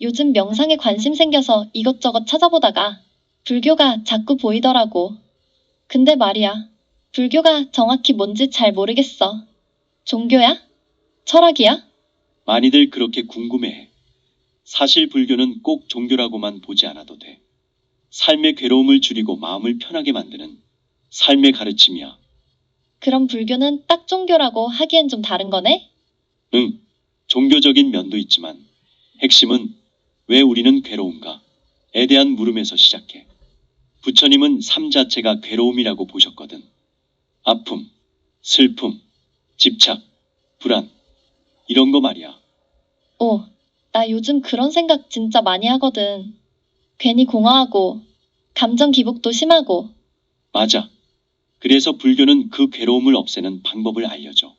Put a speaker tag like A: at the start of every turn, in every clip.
A: 요즘 명상에 관심 생겨서 이것저것 찾아보다가 불교가 자꾸 보이더라고. 근데 말이야, 불교가 정확히 뭔지 잘 모르겠어. 종교야? 철학이야?
B: 많이들 그렇게 궁금해해. 사실 불교는 꼭 종교라고만 보지 않아도 돼. 삶의 괴로움을 줄이고 마음을 편하게 만드는 삶의 가르침이야.
A: 그럼 불교는 딱 종교라고 하기엔 좀 다른 거네?
B: 응, 종교적인 면도 있지만 핵심은 왜 우리는 괴로운가에 대한 물음에서 시작해. 부처님은 삶 자체가 괴로움이라고 보셨거든. 아픔, 슬픔, 집착, 불안, 이런 거 말이야.
A: 오, 나 요즘 그런 생각 진짜 많이 하거든. 괜히 공허하고, 감정 기복도 심하고.
B: 맞아. 그래서 불교는 그 괴로움을 없애는 방법을 알려줘.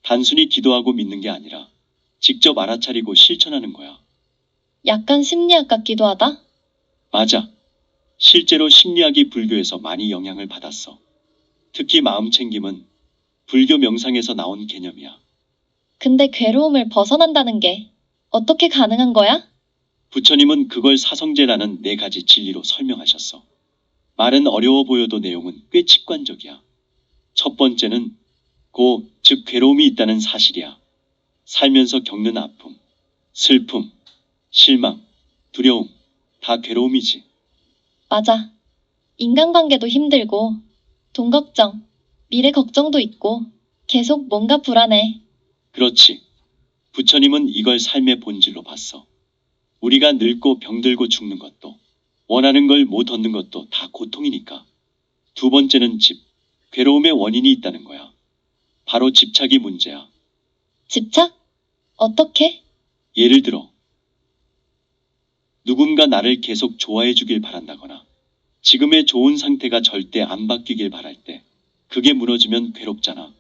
B: 단순히 기도하고 믿는 게 아니라 직접 알아차리고 실천하는 거야.
A: 약간 심리학 같기도 하다?
B: 맞아. 실제로 심리학이 불교에서 많이 영향을 받았어. 특히 마음 챙김은 불교 명상에서 나온 개념이야.
A: 근데 괴로움을 벗어난다는 게 어떻게 가능한 거야?
B: 부처님은 그걸 사성제라는 4가지 진리로 설명하셨어. 말은 어려워 보여도 내용은 꽤 직관적이야. 첫 번째는 즉 괴로움이 있다는 사실이야. 살면서 겪는 아픔, 슬픔, 실망, 두려움, 다 괴로움이지.
A: 맞아. 인간관계도 힘들고, 돈 걱정, 미래 걱정도 있고, 계속 뭔가 불안해.
B: 그렇지. 부처님은 이걸 삶의 본질로 봤어. 우리가 늙고 병들고 죽는 것도, 원하는 걸 못 얻는 것도 다 고통이니까. 두 번째는 괴로움의 원인이 있다는 거야. 바로 집착이 문제야.
A: 집착? 어떻게?
B: 예를 들어, 누군가 나를 계속 좋아해 주길 바란다거나, 지금의 좋은 상태가 절대 안 바뀌길 바랄 때, 그게 무너지면 괴롭잖아.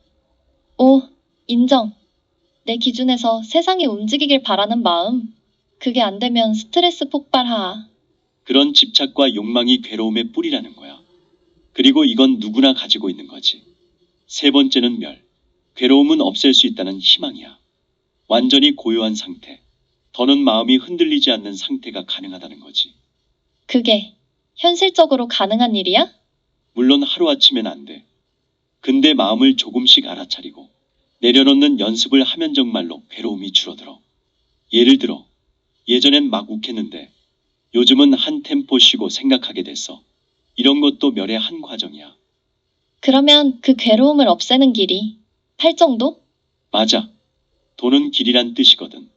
A: 오, 인정. 내 기준에서 세상이 움직이길 바라는 마음. 그게 안 되면 스트레스 폭발하.
B: 그런 집착과 욕망이 괴로움의 뿌리라는 거야. 그리고 이건 누구나 가지고 있는 거지. 세 번째는 괴로움은 없앨 수 있다는 희망이야. 완전히 고요한 상태. 더는 마음이 흔들리지 않는 상태가 가능하다는 거지.
A: 그게 현실적으로 가능한 일이야?
B: 물론 하루아침엔 안 돼. 근데 마음을 조금씩 알아차리고 내려놓는 연습을 하면 정말로 괴로움이 줄어들어. 예를 들어, 예전엔 막 욱했는데 요즘은 한 템포 쉬고 생각하게 됐어. 이런 것도 멸의 한 과정이야.
A: 그러면 그 괴로움을 없애는 길이 팔 정도?
B: 맞아. 도는 길이란 뜻이거든.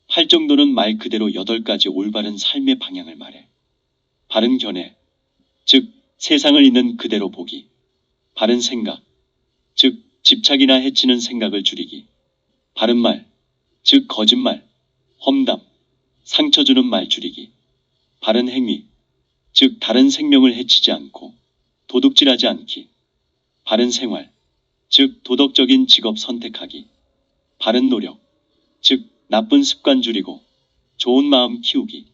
B: 활정도는 말 그대로 8가지 올바른 삶의 방향을 말해. 바른 견해, 즉 세상을 있는 그대로 보기. 바른 생각, 즉 집착이나 해치는 생각을 줄이기. 바른 말, 즉 거짓말, 험담, 상처 주는 말 줄이기. 바른 행위, 즉 다른 생명을 해치지 않고 도둑질하지 않기. 바른 생활, 즉 도덕적인 직업 선택하기. 바른 노력, 즉 나쁜 습관 줄이고 좋은 마음 키우기.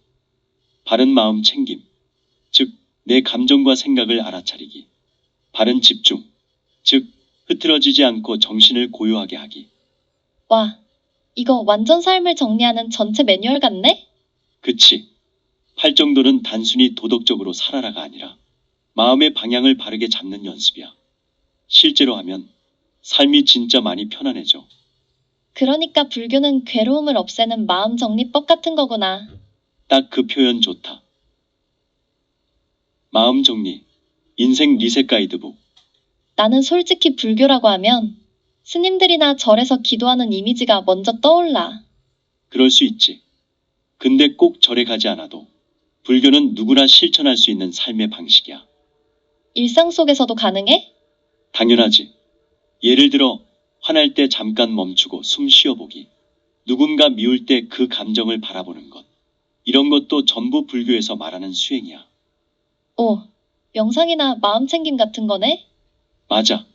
B: 바른 마음 챙김, 즉 내 감정과 생각을 알아차리기. 바른 집중, 즉 흐트러지지 않고 정신을 고요하게 하기.
A: 와, 이거 완전 삶을 정리하는 전체 매뉴얼 같네?
B: 그치. 팔정도는 단순히 도덕적으로 살아라가 아니라 마음의 방향을 바르게 잡는 연습이야. 실제로 하면 삶이 진짜 많이 편안해져.
A: 그러니까 불교는 괴로움을 없애는 마음 정리법 같은 거구나.
B: 딱 그 표현 좋다. 마음 정리, 인생 리셋 가이드북.
A: 나는 솔직히 불교라고 하면 스님들이나 절에서 기도하는 이미지가 먼저 떠올라.
B: 그럴 수 있지. 근데 꼭 절에 가지 않아도 불교는 누구나 실천할 수 있는 삶의 방식이야.
A: 일상 속에서도 가능해?
B: 당연하지. 예를 들어 화날 때 잠깐 멈추고 숨 쉬어보기. 누군가 미울 때 그 감정을 바라보는 것. 이런 것도 전부 불교에서 말하는 수행이야.
A: 오, 명상이나 마음 챙김 같은 거네?
B: 맞아.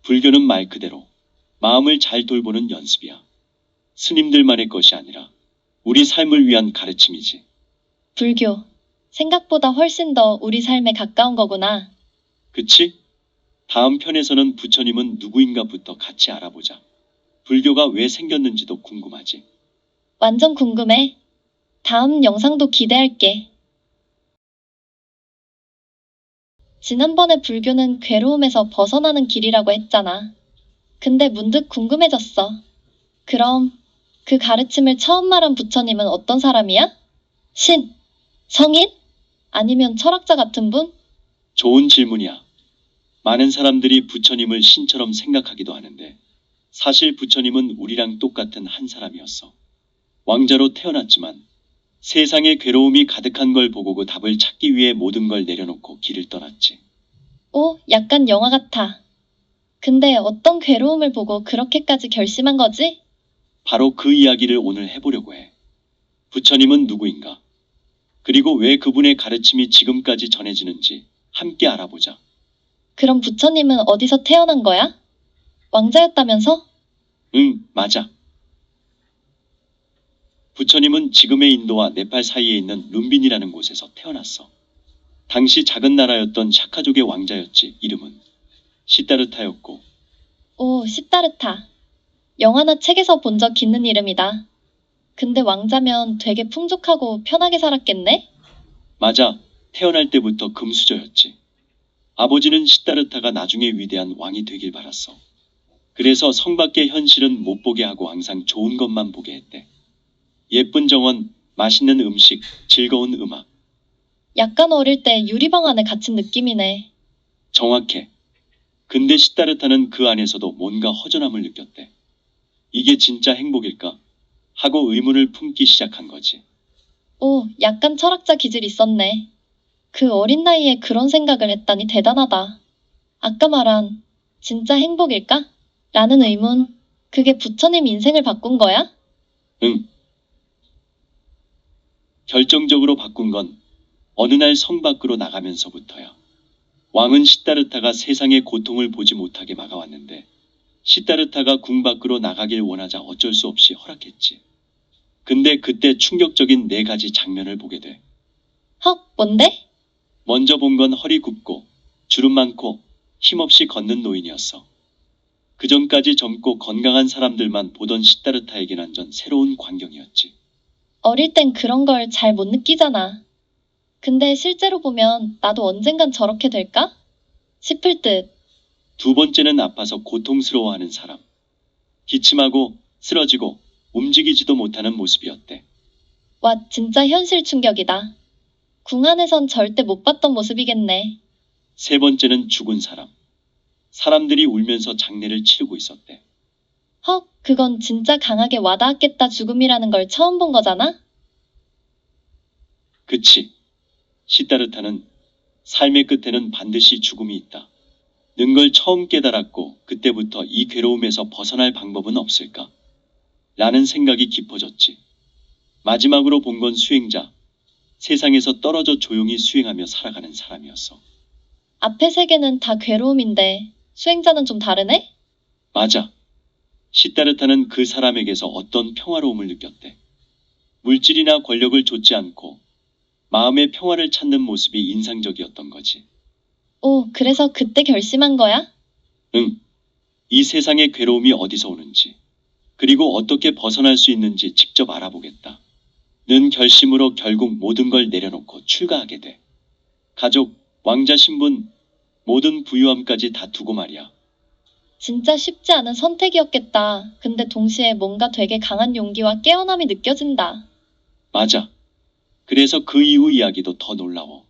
B: 불교는 말 그대로 마음을 잘 돌보는 연습이야. 스님들만의 것이 아니라 우리 삶을 위한 가르침이지.
A: 불교. 생각보다 훨씬 더 우리 삶에 가까운 거구나.
B: 그치? 다음 편에서는 부처님은 누구인가부터 같이 알아보자. 불교가 왜 생겼는지도 궁금하지.
A: 완전 궁금해. 다음 영상도 기대할게. 지난번에 불교는 괴로움에서 벗어나는 길이라고 했잖아. 근데 문득 궁금해졌어. 그럼 그 가르침을 처음 말한 부처님은 어떤 사람이야? 신? 성인? 아니면 철학자 같은 분?
B: 좋은 질문이야. 많은 사람들이 부처님을 신처럼 생각하기도 하는데 사실 부처님은 우리랑 똑같은 한 사람이었어. 왕자로 태어났지만 세상에 괴로움이 가득한 걸 보고 그 답을 찾기 위해 모든 걸 내려놓고 길을 떠났지.
A: 오, 약간 영화 같아. 근데 어떤 괴로움을 보고 그렇게까지 결심한 거지?
B: 바로 그 이야기를 오늘 해보려고 해. 부처님은 누구인가? 그리고 왜 그분의 가르침이 지금까지 전해지는지 함께 알아보자.
A: 그럼 부처님은 어디서 태어난 거야? 왕자였다면서?
B: 응, 맞아. 부처님은 지금의 인도와 네팔 사이에 있는 룸빈이라는 곳에서 태어났어. 당시 작은 나라였던 샤카족의 왕자였지. 이름은 시다르타였고.
A: 오, 시다르타. 영화나 책에서 본 적 있는 이름이다. 근데 왕자면 되게 풍족하고 편하게 살았겠네?
B: 맞아. 태어날 때부터 금수저였지. 아버지는 시다르타가 나중에 위대한 왕이 되길 바랐어. 그래서 성 밖의 현실은 못 보게 하고 항상 좋은 것만 보게 했대. 예쁜 정원, 맛있는 음식, 즐거운 음악.
A: 약간 어릴 때 유리방 안에 갇힌 느낌이네.
B: 정확해. 근데 시다르타는 그 안에서도 뭔가 허전함을 느꼈대. 이게 진짜 행복일까? 하고 의문을 품기 시작한 거지.
A: 오, 약간 철학자 기질 있었네. 그 어린 나이에 그런 생각을 했다니 대단하다. 아까 말한 진짜 행복일까? 라는 의문. 그게 부처님 인생을 바꾼 거야?
B: 응. 결정적으로 바꾼 건 어느 날 성 밖으로 나가면서부터야. 왕은 시다르타가 세상의 고통을 보지 못하게 막아왔는데 시다르타가 궁 밖으로 나가길 원하자 어쩔 수 없이 허락했지. 근데 그때 충격적인 네 가지 장면을 보게 돼.
A: 헉, 뭔데?
B: 먼저 본 건 허리 굽고 주름 많고 힘없이 걷는 노인이었어. 그전까지 젊고 건강한 사람들만 보던 시다르타에겐 완전 새로운 광경이었지.
A: 어릴 땐 그런 걸 잘 못 느끼잖아. 근데 실제로 보면 나도 언젠간 저렇게 될까? 싶을 듯.
B: 두 번째는 아파서 고통스러워하는 사람. 기침하고 쓰러지고 움직이지도 못하는 모습이었대.
A: 와, 진짜 현실 충격이다. 궁 안에선 절대 못 봤던 모습이겠네.
B: 세 번째는 죽은 사람. 사람들이 울면서 장례를 치르고 있었대.
A: 헉, 그건 진짜 강하게 와닿았겠다. 죽음이라는 걸 처음 본 거잖아?
B: 그치. 시다르타는 삶의 끝에는 반드시 죽음이 있다. 는 걸 처음 깨달았고 그때부터 이 괴로움에서 벗어날 방법은 없을까? 라는 생각이 깊어졌지. 마지막으로 본 건 수행자. 세상에서 떨어져 조용히 수행하며 살아가는 사람이었어.
A: 앞에 세 개는 다 괴로움인데 수행자는 좀 다르네?
B: 맞아. 시다르타는 그 사람에게서 어떤 평화로움을 느꼈대. 물질이나 권력을 좇지 않고 마음의 평화를 찾는 모습이 인상적이었던 거지.
A: 오, 그래서 그때 결심한 거야?
B: 응. 이 세상의 괴로움이 어디서 오는지, 그리고 어떻게 벗어날 수 있는지 직접 알아보겠다. 는 결심으로 결국 모든 걸 내려놓고 출가하게 돼. 가족, 왕자 신분, 모든 부유함까지 다 두고 말이야.
A: 진짜 쉽지 않은 선택이었겠다. 근데 동시에 뭔가 되게 강한 용기와 깨어남이 느껴진다.
B: 맞아. 그래서 그 이후 이야기도 더 놀라워.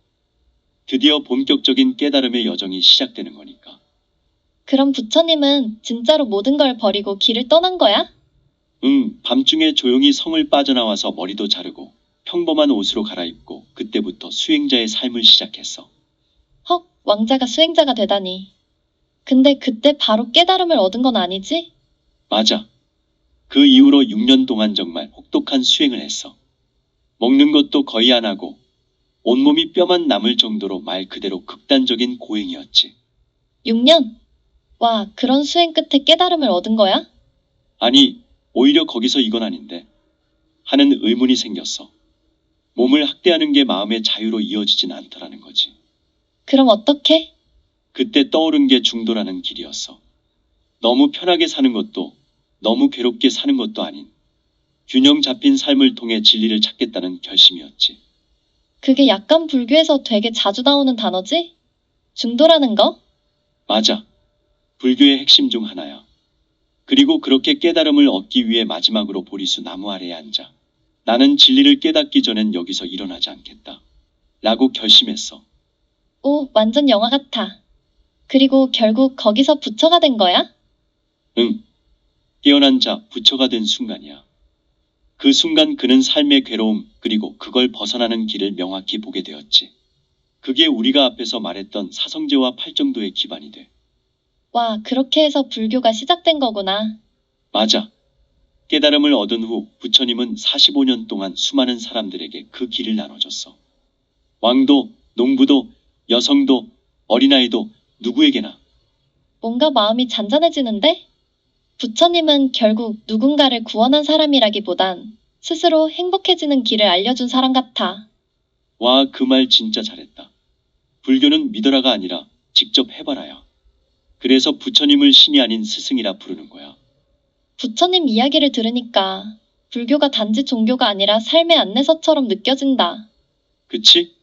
B: 드디어 본격적인 깨달음의 여정이 시작되는 거니까.
A: 그럼 부처님은 진짜로 모든 걸 버리고 길을 떠난 거야?
B: 응, 밤중에 조용히 성을 빠져나와서 머리도 자르고 평범한 옷으로 갈아입고 그때부터 수행자의 삶을 시작했어.
A: 헉, 왕자가 수행자가 되다니. 근데 그때 바로 깨달음을 얻은 건 아니지?
B: 맞아. 그 이후로 6년 동안 정말 혹독한 수행을 했어. 먹는 것도 거의 안 하고 온몸이 뼈만 남을 정도로 말 그대로 극단적인 고행이었지.
A: 6년? 와, 그런 수행 끝에 깨달음을 얻은 거야?
B: 아니, 오히려 거기서 이건 아닌데 하는 의문이 생겼어. 몸을 학대하는 게 마음의 자유로 이어지진 않더라는 거지.
A: 그럼 어떻게?
B: 그때 떠오른 게 중도라는 길이었어. 너무 편하게 사는 것도 너무 괴롭게 사는 것도 아닌 균형 잡힌 삶을 통해 진리를 찾겠다는 결심이었지.
A: 그게 약간 불교에서 되게 자주 나오는 단어지? 중도라는 거?
B: 맞아. 불교의 핵심 중 하나야. 그리고 그렇게 깨달음을 얻기 위해 마지막으로 보리수 나무 아래에 앉아. 나는 진리를 깨닫기 전엔 여기서 일어나지 않겠다. 라고 결심했어.
A: 오, 완전 영화 같아. 그리고 결국 거기서 부처가 된 거야?
B: 응. 깨어난 자 부처가 된 순간이야. 그 순간 그는 삶의 괴로움 그리고 그걸 벗어나는 길을 명확히 보게 되었지. 그게 우리가 앞에서 말했던 사성제와 팔정도의 기반이 돼.
A: 와, 그렇게 해서 불교가 시작된 거구나.
B: 맞아. 깨달음을 얻은 후 부처님은 45년 동안 수많은 사람들에게 그 길을 나눠줬어. 왕도, 농부도, 여성도, 어린아이도 누구에게나.
A: 뭔가 마음이 잔잔해지는데? 부처님은 결국 누군가를 구원한 사람이라기보단 스스로 행복해지는 길을 알려준 사람 같아.
B: 와, 그 말 진짜 잘했다. 불교는 믿어라가 아니라 직접 해봐라야. 그래서 부처님을 신이 아닌 스승이라 부르는 거야.
A: 부처님 이야기를 들으니까 불교가 단지 종교가 아니라 삶의 안내서처럼 느껴진다.
B: 그치?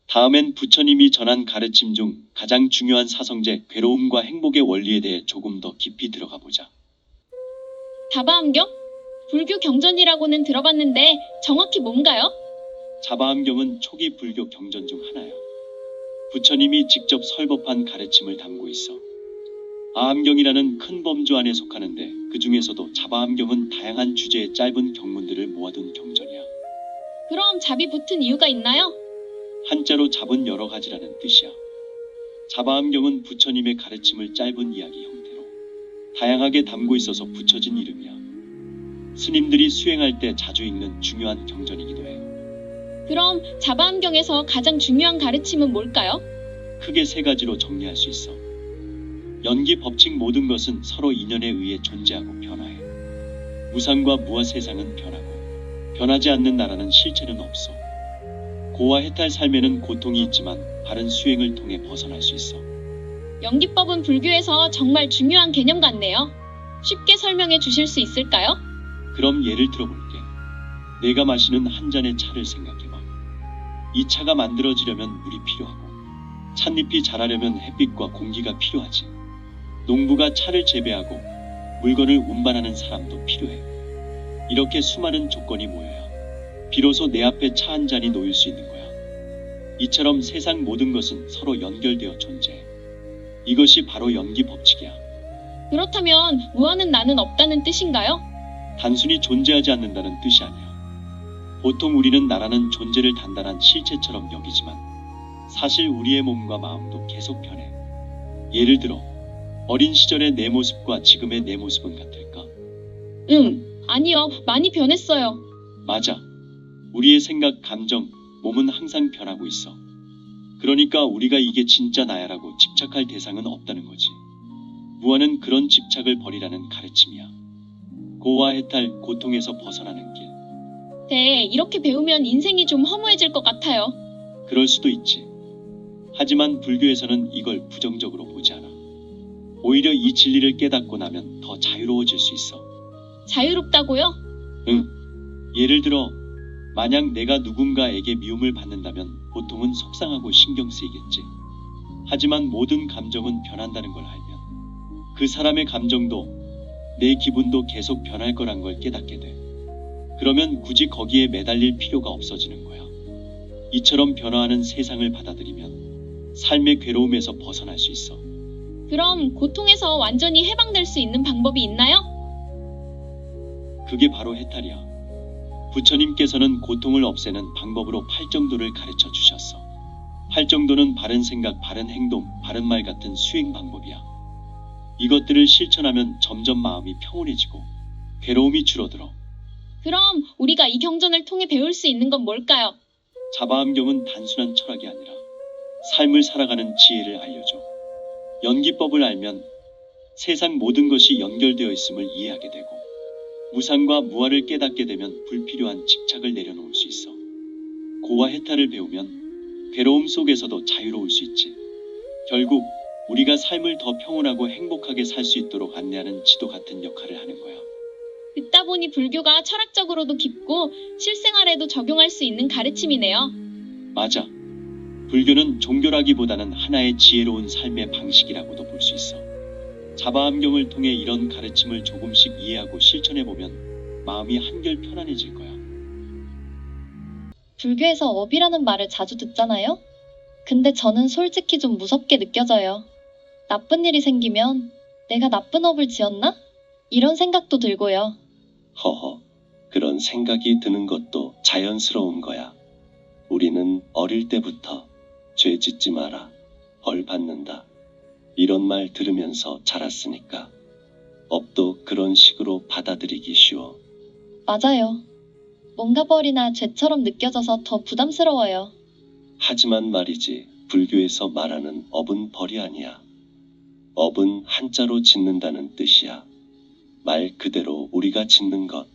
B: 다음엔 부처님이 전한 가르침 중 가장 중요한 사성제, 괴로움과 행복의 원리에 대해 조금 더 깊이 들어가 보자.
A: 다바암경? 불교 경전이라고는 들어봤는데 정확히 뭔가요?
B: 자바암경은 초기 불교 경전 중 하나야. 부처님이 직접 설법한 가르침을 담고 있어. 아암경이라는 큰 범주 안에 속하는데 그 중에서도 자바암경은 다양한 주제의 짧은 경문들을 모아둔 경전이야.
A: 그럼 잡이 붙은 이유가 있나요?
B: 한자로 잡은 여러 가지라는 뜻이야. 자바암경은 부처님의 가르침을 짧은 이야기 형태로 다양하게 담고 있어서 붙여진 이름이야. 스님들이 수행할 때 자주 읽는 중요한 경전이기도 해.
A: 그럼 자바암경에서 가장 중요한 가르침은 뭘까요?
B: 크게 세 가지로 정리할 수 있어. 연기 법칙 모든 것은 서로 인연에 의해 존재하고 변화해. 무상과 무아 세상은 변하고 변하지 않는 나라는 실체는 없어. 고와 해탈 삶에는 고통이 있지만 바른 수행을 통해 벗어날 수 있어.
A: 연기법은 불교에서 정말 중요한 개념 같네요. 쉽게 설명해 주실 수 있을까요?
B: 그럼 예를 들어볼게. 내가 마시는 한 잔의 차를 생각해봐. 이 차가 만들어지려면 물이 필요하고 찻잎이 자라려면 햇빛과 공기가 필요하지. 농부가 차를 재배하고 물건을 운반하는 사람도 필요해. 이렇게 수많은 조건이 모여야 비로소 내 앞에 차 한 잔이 놓일 수 있는 거야. 이처럼 세상 모든 것은 서로 연결되어 존재해. 이것이 바로 연기 법칙이야.
A: 그렇다면 무아는 나는 없다는 뜻인가요?
B: 단순히 존재하지 않는다는 뜻이 아니야. 보통 우리는 나라는 존재를 단단한 실체처럼 여기지만 사실 우리의 몸과 마음도 계속 변해. 예를 들어 어린 시절의 내 모습과 지금의 내 모습은 같을까?
A: 아니요. 많이 변했어요.
B: 맞아. 우리의 생각, 감정, 몸은 항상 변하고 있어. 그러니까 우리가 이게 진짜 나야라고 집착할 대상은 없다는 거지. 무아는 그런 집착을 버리라는 가르침이야. 고와 해탈, 고통에서 벗어나는 길.
A: 네, 이렇게 배우면 인생이 좀 허무해질 것 같아요.
B: 그럴 수도 있지. 하지만 불교에서는 이걸 부정적으로 보지 않아. 오히려 이 진리를 깨닫고 나면 더 자유로워질 수 있어.
A: 자유롭다고요?
B: 응. 예를 들어 만약 내가 누군가에게 미움을 받는다면 보통은 속상하고 신경 쓰이겠지. 하지만 모든 감정은 변한다는 걸 알면 그 사람의 감정도 내 기분도 계속 변할 거란 걸 깨닫게 돼. 그러면 굳이 거기에 매달릴 필요가 없어지는 거야. 이처럼 변화하는 세상을 받아들이면 삶의 괴로움에서 벗어날 수 있어.
A: 그럼 고통에서 완전히 해방될 수 있는 방법이 있나요?
B: 그게 바로 해탈이야. 부처님께서는 고통을 없애는 방법으로 팔정도를 가르쳐 주셨어. 팔정도는 바른 생각, 바른 행동, 바른 말 같은 수행 방법이야. 이것들을 실천하면 점점 마음이 평온해지고 괴로움이 줄어들어.
A: 그럼 우리가 이 경전을 통해 배울 수 있는 건 뭘까요?
B: 자바암경은 단순한 철학이 아니라 삶을 살아가는 지혜를 알려줘. 연기법을 알면 세상 모든 것이 연결되어 있음을 이해하게 되고 무상과 무아를 깨닫게 되면 불필요한 집착을 내려놓을 수 있어. 고와 해탈을 배우면 괴로움 속에서도 자유로울 수 있지. 결국 우리가 삶을 더 평온하고 행복하게 살 수 있도록 안내하는 지도 같은 역할을 하는 거야.
C: 듣다 보니 불교가 철학적으로도 깊고 실생활에도 적용할 수 있는 가르침이네요.
B: 맞아. 불교는 종교라기보다는 하나의 지혜로운 삶의 방식이라고도 볼 수 있어. 자바암경을 통해 이런 가르침을 조금씩 이해하고 실천해보면 마음이 한결 편안해질 거야.
A: 불교에서 업이라는 말을 자주 듣잖아요? 근데 저는 솔직히 좀 무섭게 느껴져요. 나쁜 일이 생기면 내가 나쁜 업을 지었나? 이런 생각도 들고요.
D: 허허, 그런 생각이 드는 것도 자연스러운 거야. 우리는 어릴 때부터 죄 짓지 마라, 벌 받는다, 이런 말 들으면서 자랐으니까 업도 그런 식으로 받아들이기 쉬워.
A: 맞아요. 뭔가 벌이나 죄처럼 느껴져서 더 부담스러워요.
D: 하지만 말이지, 불교에서 말하는 업은 벌이 아니야. 업은 한자로 짓는다는 뜻이야. 말 그대로 우리가 짓는 것,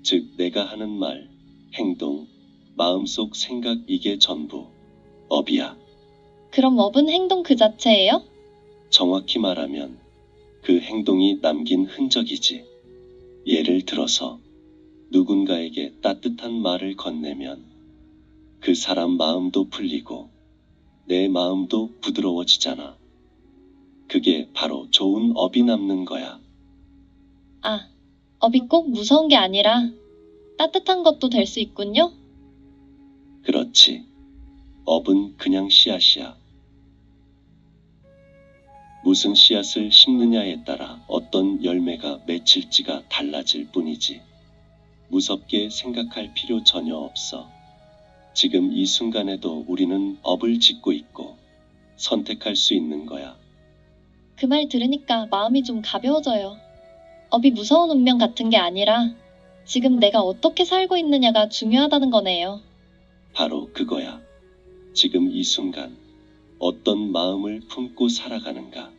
D: 즉 내가 하는 말, 행동, 마음속 생각, 이게 전부 업이야.
A: 그럼 업은 행동 그 자체예요?
D: 정확히 말하면 그 행동이 남긴 흔적이지. 예를 들어서 누군가에게 따뜻한 말을 건네면 그 사람 마음도 풀리고 내 마음도 부드러워지잖아. 그게 바로 좋은 업이 남는 거야.
A: 아, 업이 꼭 무서운 게 아니라 따뜻한 것도 될 수 있군요?
D: 그렇지. 업은 그냥 씨앗이야. 무슨 씨앗을 심느냐에 따라 어떤 열매가 맺힐지가 달라질 뿐이지. 무섭게 생각할 필요 전혀 없어. 지금 이 순간에도 우리는 업을 짓고 있고 선택할 수 있는 거야.
A: 그 말 들으니까 마음이 좀 가벼워져요. 업이 무서운 운명 같은 게 아니라 지금 내가 어떻게 살고 있느냐가 중요하다는 거네요.
D: 바로 그거야. 지금 이 순간 어떤 마음을 품고 살아가는가.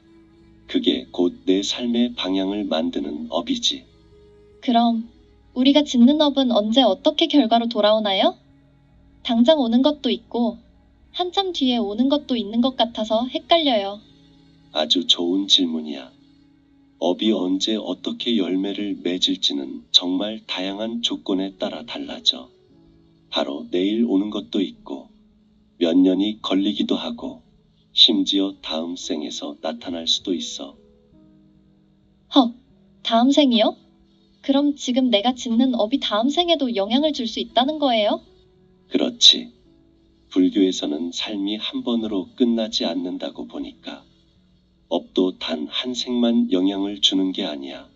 D: 그게 곧 내 삶의 방향을 만드는 업이지.
A: 그럼 우리가 짓는 업은 언제 어떻게 결과로 돌아오나요? 당장 오는 것도 있고 한참 뒤에 오는 것도 있는 것 같아서 헷갈려요.
D: 아주 좋은 질문이야. 업이 언제 어떻게 열매를 맺을지는 정말 다양한 조건에 따라 달라져. 바로 내일 오는 것도 있고 몇 년이 걸리기도 하고 심지어 다음 생에서 나타날 수도 있어.
A: 헉, 다음 생이요? 그럼 지금 내가 짓는 업이 다음 생에도 영향을 줄 수 있다는 거예요?
D: 그렇지. 불교에서는 삶이 한 번으로 끝나지 않는다고 보니까 업도 단 한 생만 영향을 주는 게 아니야.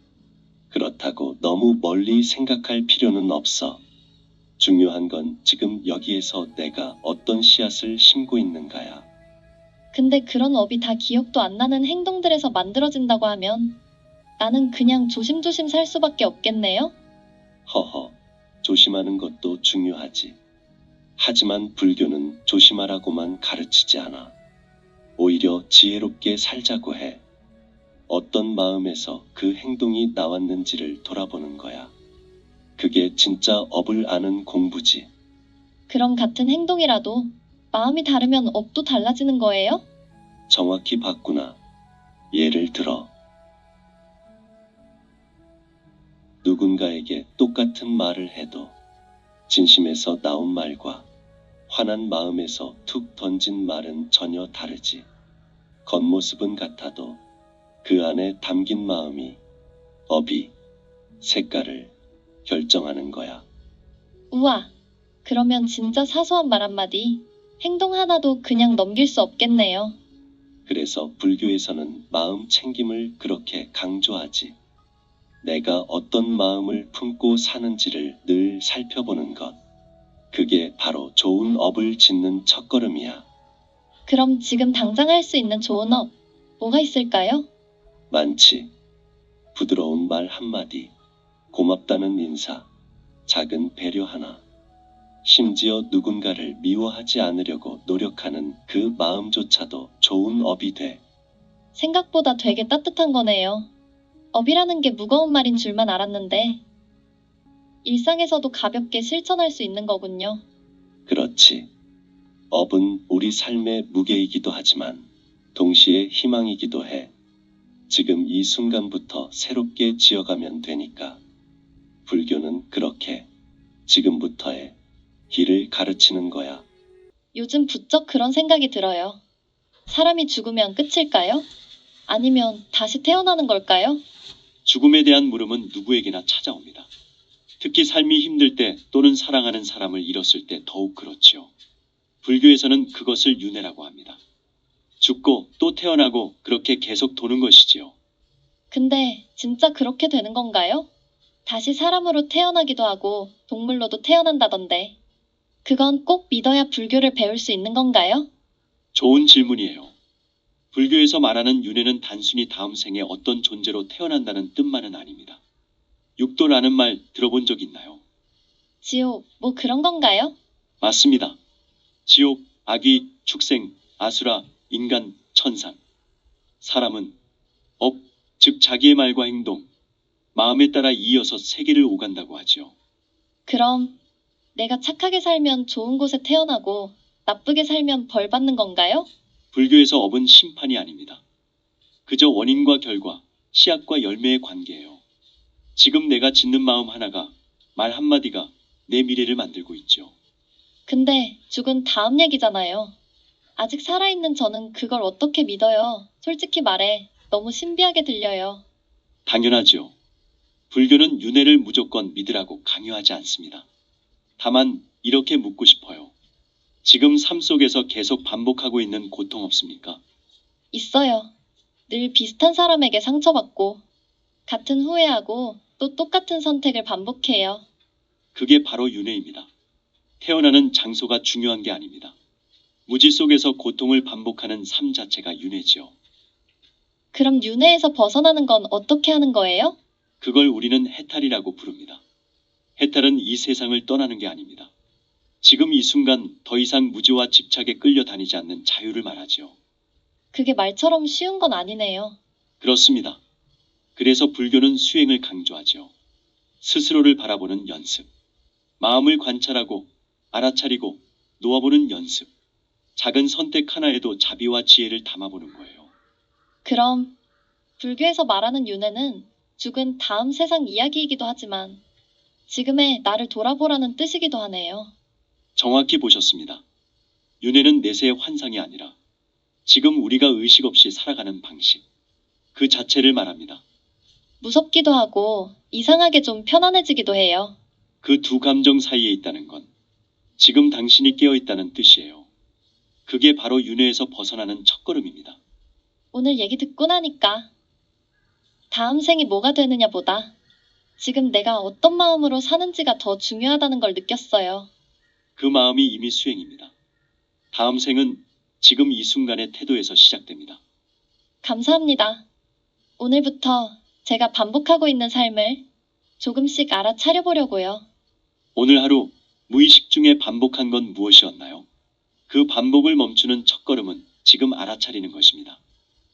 D: 그렇다고 너무 멀리 생각할 필요는 없어. 중요한 건 지금 여기에서 내가 어떤 씨앗을 심고 있는가야.
A: 근데 그런 업이 다 기억도 안 나는 행동들에서 만들어진다고 하면 나는 그냥 조심조심 살 수밖에 없겠네요?
D: 허허, 조심하는 것도 중요하지. 하지만 불교는 조심하라고만 가르치지 않아. 오히려 지혜롭게 살자고 해. 어떤 마음에서 그 행동이 나왔는지를 돌아보는 거야. 그게 진짜 업을 아는 공부지.
A: 그럼 같은 행동이라도 마음이 다르면 업도 달라지는 거예요?
D: 정확히 봤구나. 예를 들어 누군가에게 똑같은 말을 해도 진심에서 나온 말과 화난 마음에서 툭 던진 말은 전혀 다르지. 겉모습은 같아도 그 안에 담긴 마음이, 업이, 색깔을 결정하는 거야.
A: 우와, 그러면 진짜 사소한 말 한마디, 행동 하나도 그냥 넘길 수 없겠네요.
D: 그래서 불교에서는 마음 챙김을 그렇게 강조하지. 내가 어떤 마음을 품고 사는지를 늘 살펴보는 것. 그게 바로 좋은 업을 짓는 첫걸음이야.
A: 그럼 지금 당장 할 수 있는 좋은 업, 뭐가 있을까요?
D: 많지. 부드러운 말 한마디, 고맙다는 인사, 작은 배려 하나. 심지어 누군가를 미워하지 않으려고 노력하는 그 마음조차도 좋은 업이 돼.
A: 생각보다 되게 따뜻한 거네요. 업이라는 게 무거운 말인 줄만 알았는데, 일상에서도 가볍게 실천할 수 있는 거군요.
D: 그렇지. 업은 우리 삶의 무게이기도 하지만 동시에 희망이기도 해. 지금 이 순간부터 새롭게 지어가면 되니까. 불교는 그렇게 지금부터의 길을 가르치는 거야.
A: 요즘 부쩍 그런 생각이 들어요. 사람이 죽으면 끝일까요? 아니면 다시 태어나는 걸까요?
B: 죽음에 대한 물음은 누구에게나 찾아옵니다. 특히 삶이 힘들 때 또는 사랑하는 사람을 잃었을 때 더욱 그렇지요. 불교에서는 그것을 윤회라고 합니다. 죽고 또 태어나고 그렇게 계속 도는 것이지요.
A: 근데 진짜 그렇게 되는 건가요? 다시 사람으로 태어나기도 하고 동물로도 태어난다던데. 그건 꼭 믿어야 불교를 배울 수 있는 건가요?
B: 좋은 질문이에요. 불교에서 말하는 윤회는 단순히 다음 생에 어떤 존재로 태어난다는 뜻만은 아닙니다. 육도라는 말 들어본 적 있나요?
A: 지옥, 뭐 그런 건가요?
B: 맞습니다. 지옥, 아기, 축생, 아수라, 인간, 천상. 사람은 업, 즉 자기의 말과 행동, 마음에 따라 이 6세계를 오간다고 하지요.
A: 그럼 내가 착하게 살면 좋은 곳에 태어나고 나쁘게 살면 벌 받는 건가요?
B: 불교에서 업은 심판이 아닙니다. 그저 원인과 결과, 씨앗과 열매의 관계예요. 지금 내가 짓는 마음 하나가, 말 한마디가 내 미래를 만들고 있죠.
A: 근데 죽은 다음 얘기잖아요. 아직 살아있는 저는 그걸 어떻게 믿어요? 솔직히 말해, 너무 신비하게 들려요.
B: 당연하죠. 불교는 윤회를 무조건 믿으라고 강요하지 않습니다. 다만 이렇게 묻고 싶어요. 지금 삶 속에서 계속 반복하고 있는 고통 없습니까?
A: 있어요. 늘 비슷한 사람에게 상처받고, 같은 후회하고, 또 똑같은 선택을 반복해요.
B: 그게 바로 윤회입니다. 태어나는 장소가 중요한 게 아닙니다. 무지 속에서 고통을 반복하는 삶 자체가 윤회지요.
A: 그럼 윤회에서 벗어나는 건 어떻게 하는 거예요?
B: 그걸 우리는 해탈이라고 부릅니다. 해탈은 이 세상을 떠나는 게 아닙니다. 지금 이 순간 더 이상 무지와 집착에 끌려다니지 않는 자유를 말하지요.
A: 그게 말처럼 쉬운 건 아니네요.
B: 그렇습니다. 그래서 불교는 수행을 강조하지요. 스스로를 바라보는 연습, 마음을 관찰하고 알아차리고 놓아보는 연습, 작은 선택 하나에도 자비와 지혜를 담아보는 거예요.
A: 그럼 불교에서 말하는 윤회는 죽은 다음 세상 이야기이기도 하지만 지금의 나를 돌아보라는 뜻이기도 하네요.
B: 정확히 보셨습니다. 윤회는 내세의 환상이 아니라 지금 우리가 의식 없이 살아가는 방식, 그 자체를 말합니다.
A: 무섭기도 하고 이상하게 좀 편안해지기도 해요.
B: 그 두 감정 사이에 있다는 건 지금 당신이 깨어 있다는 뜻이에요. 그게 바로 윤회에서 벗어나는 첫걸음입니다.
A: 오늘 얘기 듣고 나니까 다음 생이 뭐가 되느냐보다 지금 내가 어떤 마음으로 사는지가 더 중요하다는 걸 느꼈어요.
B: 그 마음이 이미 수행입니다. 다음 생은 지금 이 순간의 태도에서 시작됩니다.
A: 감사합니다. 오늘부터 제가 반복하고 있는 삶을 조금씩 알아차려보려고요.
B: 오늘 하루 무의식 중에 반복한 건 무엇이었나요? 그 반복을 멈추는 첫걸음은 지금 알아차리는 것입니다.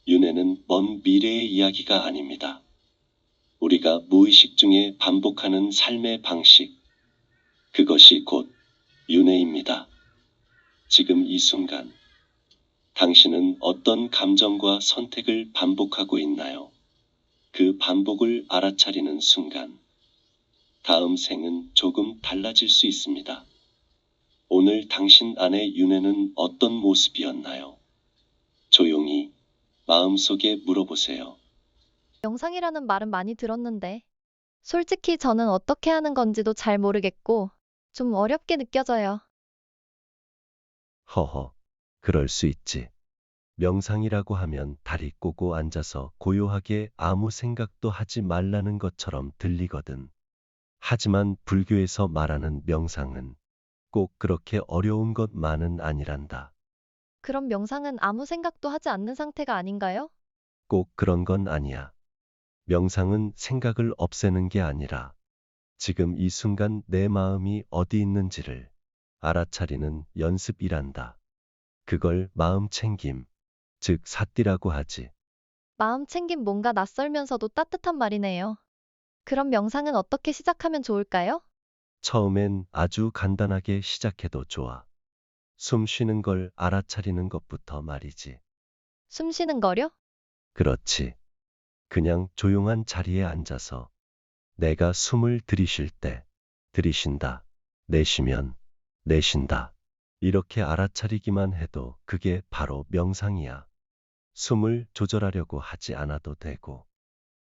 D: 윤회는 먼 미래의 이야기가 아닙니다. 우리가 무의식 중에 반복하는 삶의 방식, 그것이 곧 윤회입니다. 지금 이 순간, 당신은 어떤 감정과 선택을 반복하고 있나요? 그 반복을 알아차리는 순간, 다음 생은 조금 달라질 수 있습니다. 오늘 당신 안의 윤회는 어떤 모습이었나요? 조용히 마음속에 물어보세요.
E: 명상이라는 말은 많이 들었는데, 솔직히 저는 어떻게 하는 건지도 잘 모르겠고, 좀 어렵게 느껴져요.
F: 허허, 그럴 수 있지. 명상이라고 하면 다리 꼬고 앉아서 고요하게 아무 생각도 하지 말라는 것처럼 들리거든. 하지만 불교에서 말하는 명상은 꼭 그렇게 어려운 것만은 아니란다.
E: 그럼 명상은 아무 생각도 하지 않는 상태가 아닌가요?
F: 꼭 그런 건 아니야. 명상은 생각을 없애는 게 아니라 지금 이 순간 내 마음이 어디 있는지를 알아차리는 연습이란다. 그걸 마음 챙김, 즉 사띠라고 하지.
E: 마음 챙김 뭔가 낯설면서도 따뜻한 말이네요. 그럼 명상은 어떻게 시작하면 좋을까요?
F: 처음엔 아주 간단하게 시작해도 좋아. 숨 쉬는 걸 알아차리는 것부터 말이지.
E: 숨 쉬는 거요?
F: 그렇지. 그냥 조용한 자리에 앉아서 내가 숨을 들이쉴 때 들이쉰다. 내쉬면 내쉰다. 이렇게 알아차리기만 해도 그게 바로 명상이야. 숨을 조절하려고 하지 않아도 되고,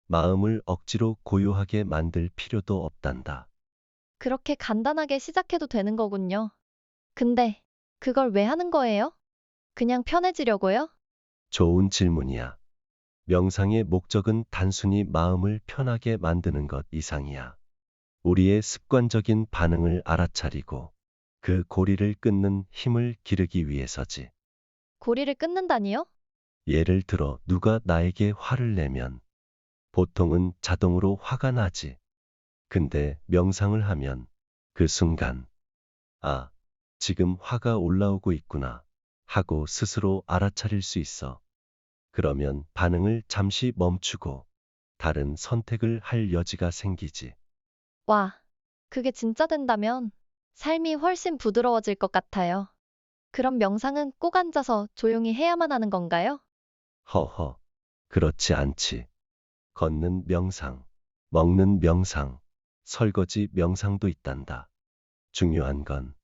F: 마음을 억지로 고요하게 만들 필요도 없단다.
E: 그렇게 간단하게 시작해도 되는 거군요. 근데 그걸 왜 하는 거예요? 그냥 편해지려고요?
F: 좋은 질문이야. 명상의 목적은 단순히 마음을 편하게 만드는 것 이상이야. 우리의 습관적인 반응을 알아차리고 그 고리를 끊는 힘을 기르기 위해서지.
E: 고리를 끊는다니요?
F: 예를 들어 누가 나에게 화를 내면 보통은 자동으로 화가 나지. 근데 명상을 하면 그 순간, 아, 지금 화가 올라오고 있구나 하고 스스로 알아차릴 수 있어. 그러면 반응을 잠시 멈추고 다른 선택을 할 여지가 생기지.
E: 와, 그게 진짜 된다면 삶이 훨씬 부드러워질 것 같아요. 그럼 명상은 꼭 앉아서 조용히 해야만 하는 건가요?
F: 허허, 그렇지 않지. 걷는 명상, 먹는 명상, 설거지 명상도 있단다. 중요한 건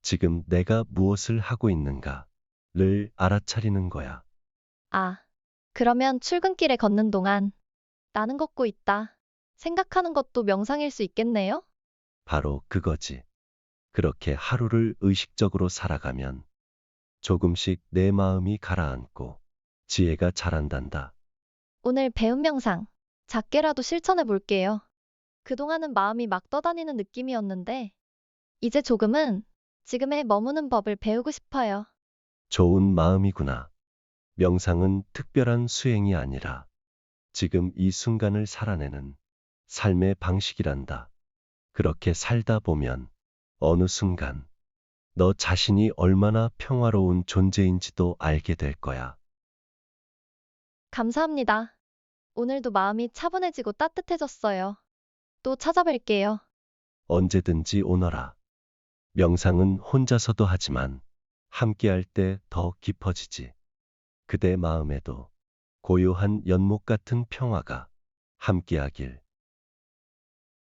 F: 지금 내가 무엇을 하고 있는가를 알아차리는 거야.
E: 아, 그러면 출근길에 걷는 동안 나는 걷고 있다. 생각하는 것도 명상일 수 있겠네요?
F: 바로 그거지. 그렇게 하루를 의식적으로 살아가면 조금씩 내 마음이 가라앉고 지혜가 자란단다.
E: 오늘 배운 명상, 작게라도 실천해 볼게요. 그동안은 마음이 막 떠다니는 느낌이었는데, 이제 조금은 지금에 머무는 법을 배우고 싶어요.
F: 좋은 마음이구나. 명상은 특별한 수행이 아니라 지금 이 순간을 살아내는 삶의 방식이란다. 그렇게 살다 보면 어느 순간 너 자신이 얼마나 평화로운 존재인지도 알게 될 거야.
E: 감사합니다. 오늘도 마음이 차분해지고 따뜻해졌어요. 또 찾아뵐게요.
F: 언제든지 오너라. 명상은 혼자서도 하지만 함께할 때 더 깊어지지. 그대 마음에도 고요한 연못 같은 평화가 함께하길.